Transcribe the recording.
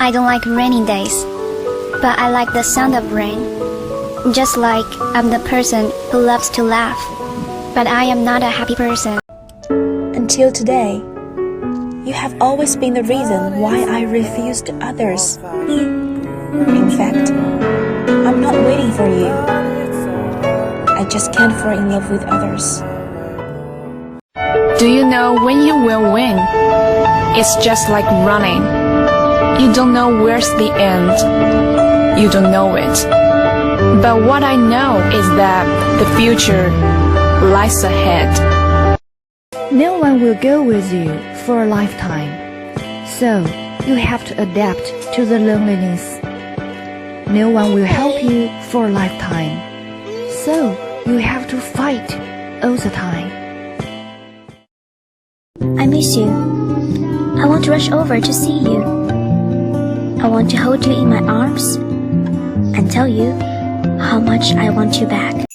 I don't like rainy days, but I like the sound of rain. Just like I'm the person who loves to laugh, but I am not a happy person. Until today, you have always been the reason why I refused others. In fact, I'm not waiting for you. I just can't fall in love with others. Do you know when you will win? It's just like running. You don't know where's the end. You don't know it. But what I know is that the future lies ahead. No one will go with you for a lifetime, so you have to adapt to the loneliness. No one will help you for a lifetime, so you have to fight all the time. I miss you. I want to rush over to see you. I want to hold you in my arms and tell you how much I want you back.